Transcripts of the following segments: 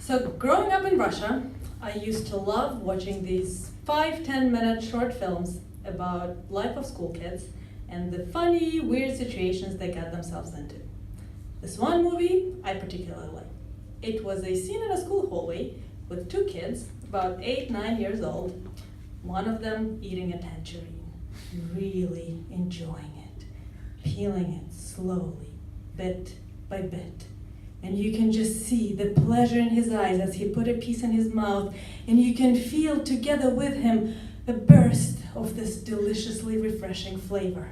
So growing up in Russia, I used to love watching these 5-10 minute short films about life of school kids and the funny, weird situations they got themselves into. This one movie I particularly liked. It was a scene in a school hallway with two kids, about 8-9 years old, one of them eating a tangerine, really enjoying it, peeling it slowly, bit by bit. And you can just see the pleasure in his eyes as he put a piece in his mouth, and you can feel together with him a burst of this deliciously refreshing flavor.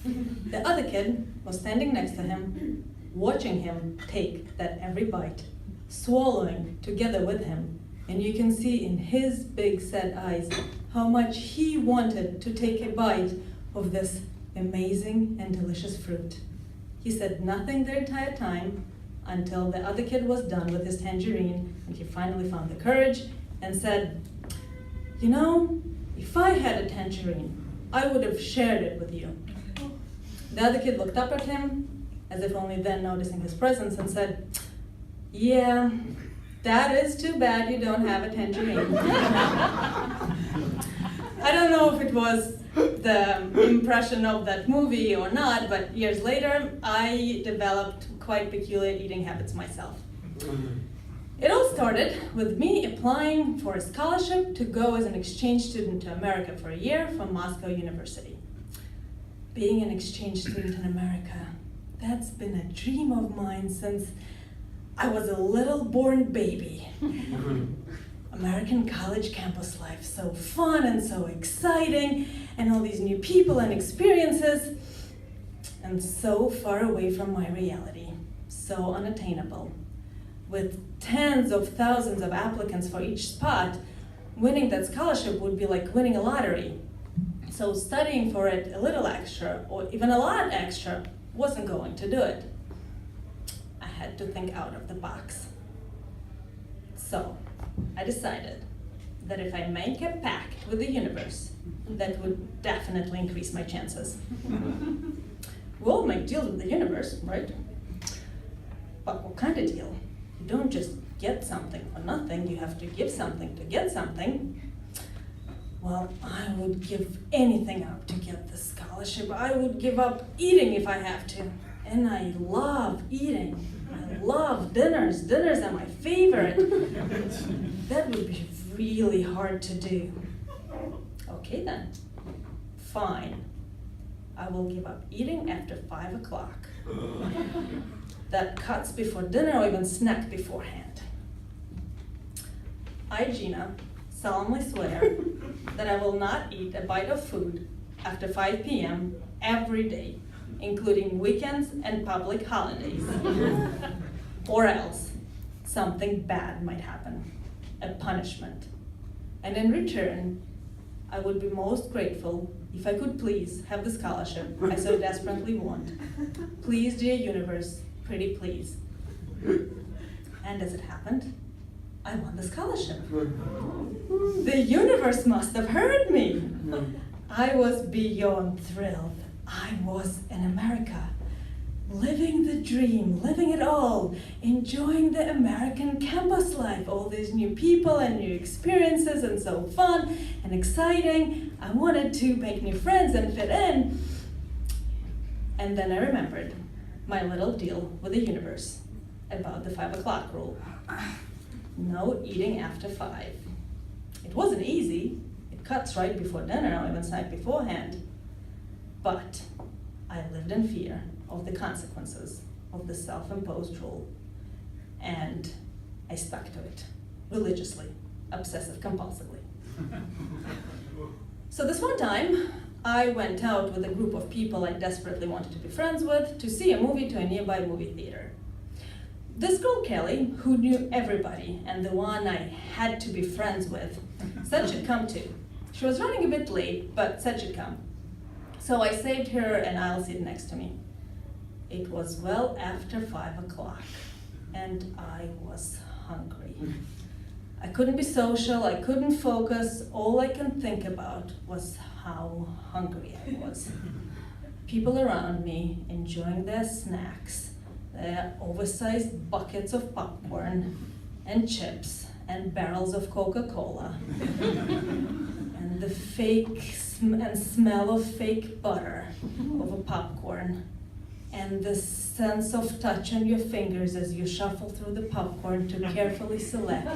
The other kid was standing next to him, watching him take that every bite, swallowing together with him, and you can see in his big sad eyes how much he wanted to take a bite of this amazing and delicious fruit. He said nothing the entire time until the other kid was done with his tangerine, and he finally found the courage and said, "You know, if I had a tangerine, I would have shared it with you." The other kid looked up at him, as if only then noticing his presence, and said, "Yeah, that is too bad you don't have a tangerine." I don't know if it was the impression of that movie or not, but years later, I developed quite peculiar eating habits myself. It all started with me applying for a scholarship to go as an exchange student to America for a year from Moscow University. Being an exchange student in America, that's been a dream of mine since I was a little born baby. American college campus life, so fun and so exciting, and all these new people and experiences, and so far away from my reality, so unattainable. With tens of thousands of applicants for each spot, winning that scholarship would be like winning a lottery. So studying for it a little extra, or even a lot extra, wasn't going to do it. I had to think out of the box. So I decided that if I make a pact with the universe, that would definitely increase my chances. We'll make deals with the universe, right? But what kind of deal? You don't just get something for nothing, you have to give something to get something. Well, I would give anything up to get the scholarship. I would give up eating if I have to. And I love eating. I love dinners. Dinners are my favorite. That would be really hard to do. Okay then, fine. I will give up eating after 5 o'clock. That cuts before dinner or even snack beforehand. I, Gina, solemnly swear that I will not eat a bite of food after 5 p.m. every day, including weekends and public holidays. Or else, something bad might happen, a punishment. And in return, I would be most grateful if I could please have the scholarship I so desperately want. Please, dear universe, pretty please. And as it happened, I won the scholarship. The universe must have heard me. I was beyond thrilled. I was in America, living the dream, living it all, enjoying the American campus life, all these new people and new experiences, and so fun and exciting. I wanted to make new friends and fit in. And then I remembered my little deal with the universe about the 5 o'clock rule. No eating after 5. It wasn't easy. It cuts right before dinner or even snack beforehand. But I lived in fear of the consequences of the self-imposed rule. And I stuck to it, religiously, obsessive-compulsively. So this one time, I went out with a group of people I desperately wanted to be friends with to see a movie to a nearby movie theater. This girl, Kelly, who knew everybody and the one I had to be friends with, said she'd come too. She was running a bit late, but said she'd come. So I saved her an aisle seat next to me. It was well after 5 o'clock, and I was hungry. I couldn't be social, I couldn't focus. All I could think about was how hungry I was. People around me enjoying their snacks, their oversized buckets of popcorn, and chips and barrels of Coca-Cola and the smell of fake butter over popcorn and the sense of touch on your fingers as you shuffle through the popcorn to carefully select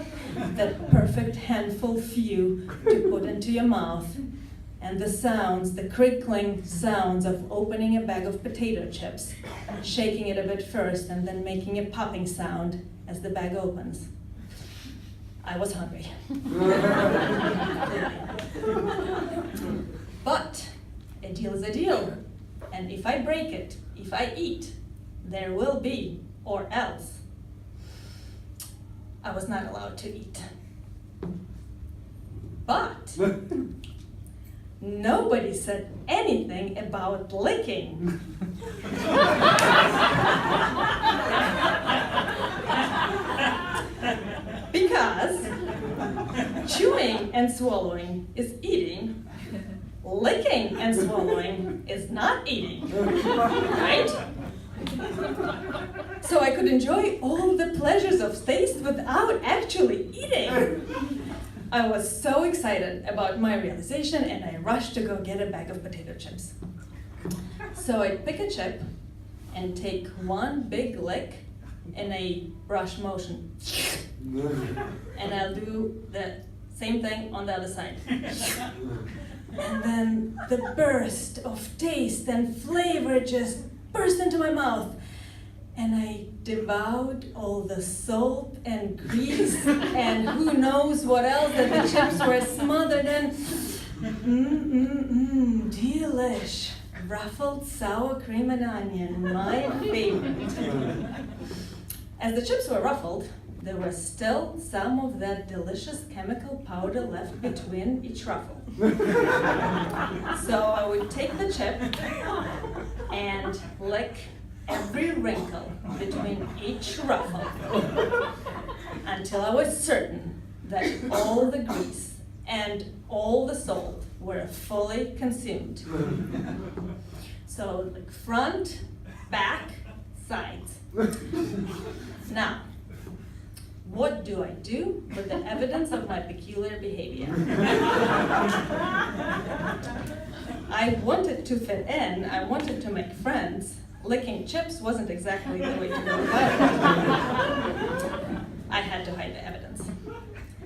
that perfect handful few to put into your mouth, and the sounds, the crinkling sounds of opening a bag of potato chips, shaking it a bit first and then making a popping sound as the bag opens. I was hungry. But a deal is a deal, and if I break it, if I eat, there will be, or else. I was not allowed to eat. But nobody said anything about licking. Because chewing and swallowing is eating, licking and swallowing is not eating, right? So I could enjoy all the pleasures of taste without actually eating. I was so excited about my realization, and I rushed to go get a bag of potato chips. So I pick a chip and take one big lick in a brush motion. And I'll do the same thing on the other side. And then the burst of taste and flavor just burst into my mouth. And I devoured all the salt and grease and who knows what else that the chips were smothered in. Delish. Ruffled sour cream and onion, my favorite. As the chips were ruffled, there was still some of that delicious chemical powder left between each ruffle. So I would take the chip and lick every wrinkle between each ruffle until I was certain that all the grease and all the salt were fully consumed. So like front, back, sides. Now, what do I do with the evidence of my peculiar behavior? I wanted to fit in, I wanted to make friends. Licking chips wasn't exactly the way to go about it. I had to hide the evidence.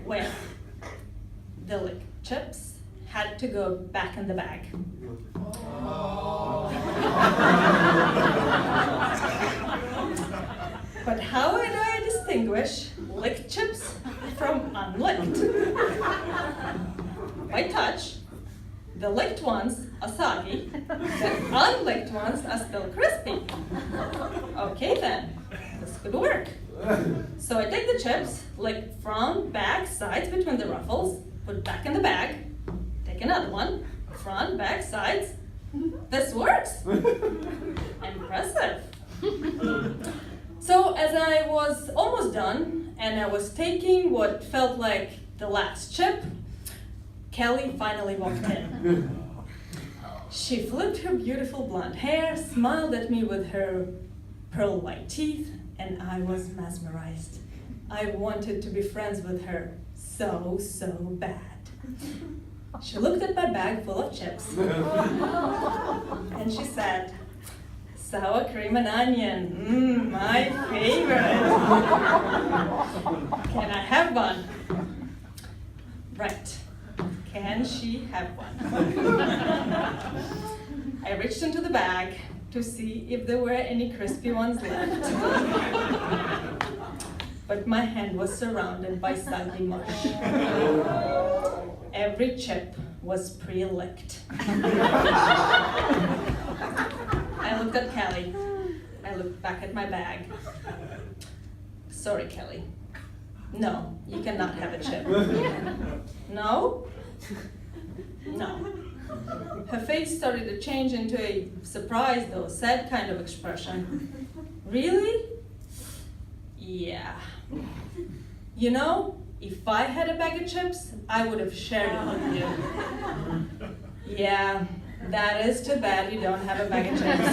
Where? The licked chips had to go back in the bag. But how do I distinguish licked chips from unlicked? By touch. The licked ones are soggy, the unlicked ones are still crispy. Okay then, this could work. So I take the chips, lick front, back, sides between the ruffles, put it back in the bag, take another one, front, back, sides. This works. Impressive. So as I was almost done, and I was taking what felt like the last chip, Kelly finally walked in. She flipped her beautiful blonde hair, smiled at me with her pearl white teeth, and I was mesmerized. I wanted to be friends with her so bad. She looked at my bag full of chips, and she said, "Sour cream and onion, my favorite. Can I have one?" Right. Can she have one? I reached into the bag to see if there were any crispy ones left. But my hand was surrounded by soggy mush. Every chip was pre-licked. I looked at Kelly. I looked back at my bag. Sorry, Kelly. No, you cannot have a chip. No? No. Her face started to change into a surprised or sad kind of expression. Really? Yeah. You know, if I had a bag of chips, I would have shared it with you. Yeah, that is too bad you don't have a bag of chips.